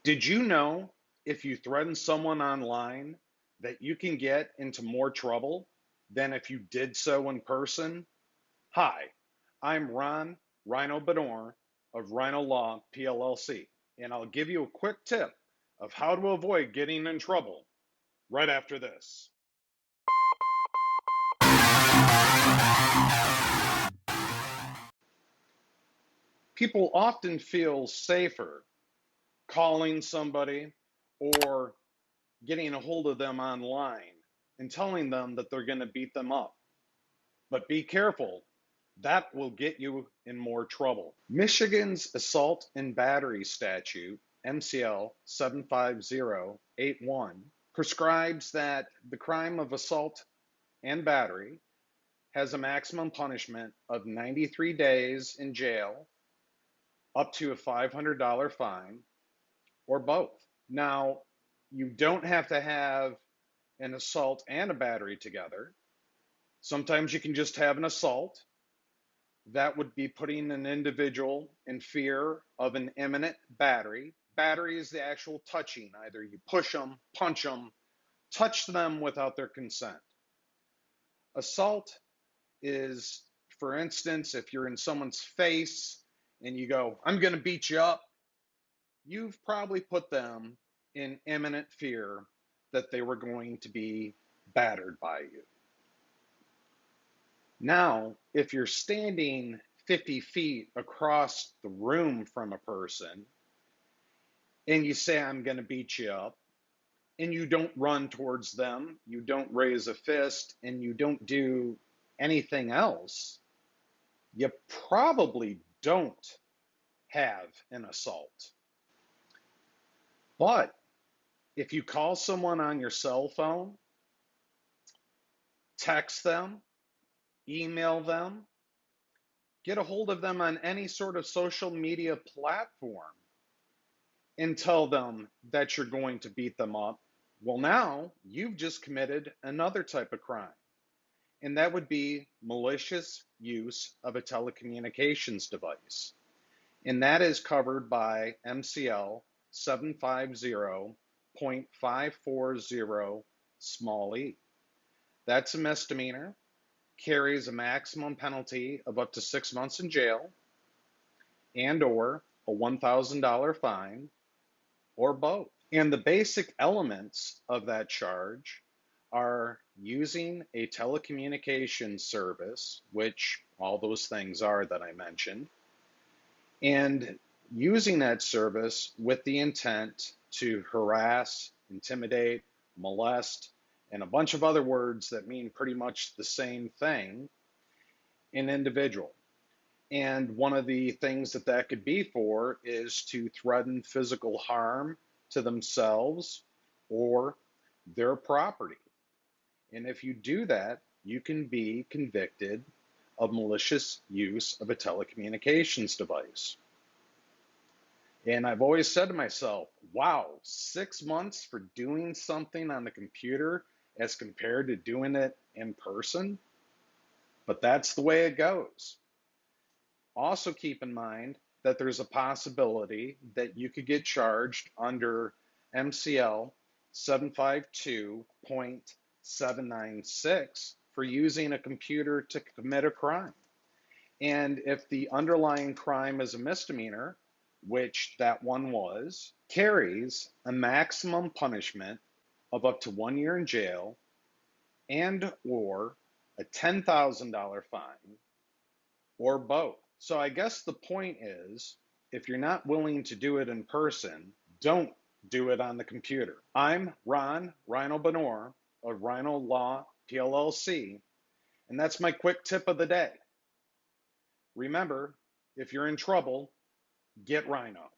Did you know if you threaten someone online that you can get into more trouble than if you did so in person? Hi, I'm Ryno of Ryno Law PLLC, and I'll give you a quick tip of how to avoid getting in trouble right after this. People often feel safer calling somebody or getting a hold of them online and telling them that they're going to beat them up. But be careful, that will get you in more trouble. Michigan's assault and battery statute, MCL 75081, prescribes that the crime of assault and battery has a maximum punishment of 93 days in jail, up to a $500 fine, or both. Now, you don't have to have an assault and a battery together. Sometimes you can just have an assault. That would be putting an individual in fear of an imminent battery. Battery is the actual touching. Either you push them, punch them, touch them without their consent. Assault is, for instance, if you're in someone's face and you go, I'm going to beat you up, you've probably put them in imminent fear that they were going to be battered by you. Now, if you're standing 50 feet across the room from a person and you say, I'm going to beat you up, and you don't run towards them, you don't raise a fist, and you don't do anything else, you probably don't have an assault. But if you call someone on your cell phone, text them, email them, get a hold of them on any sort of social media platform and tell them that you're going to beat them up, well, now you've just committed another type of crime, and that would be malicious use of a telecommunications device. And that is covered by MCL 750.540 small e. That's a misdemeanor, carries a maximum penalty of up to 6 months in jail and or a $1,000 fine, or both. And the basic elements of that charge are using a telecommunications service, which all those things are that I mentioned, and using that service with the intent to harass, intimidate, molest, and a bunch of other words that mean pretty much the same thing, an individual. And one of the things that that could be for is to threaten physical harm to themselves or their property. And if you do that, you can be convicted of malicious use of a telecommunications device. And I've always said to myself, wow, 6 months for doing something on the computer as compared to doing it in person? But that's the way it goes. Also keep in mind that there's a possibility that you could get charged under MCL 752.796 for using a computer to commit a crime. And if the underlying crime is a misdemeanor, which that one was, carries a maximum punishment of up to 1 year in jail and or a $10,000 fine, or both. So I guess the point is, if you're not willing to do it in person, don't do it on the computer. I'm Ryno of Ryno Law PLLC, and that's my quick tip of the day. Remember, if you're in trouble, get Ryno.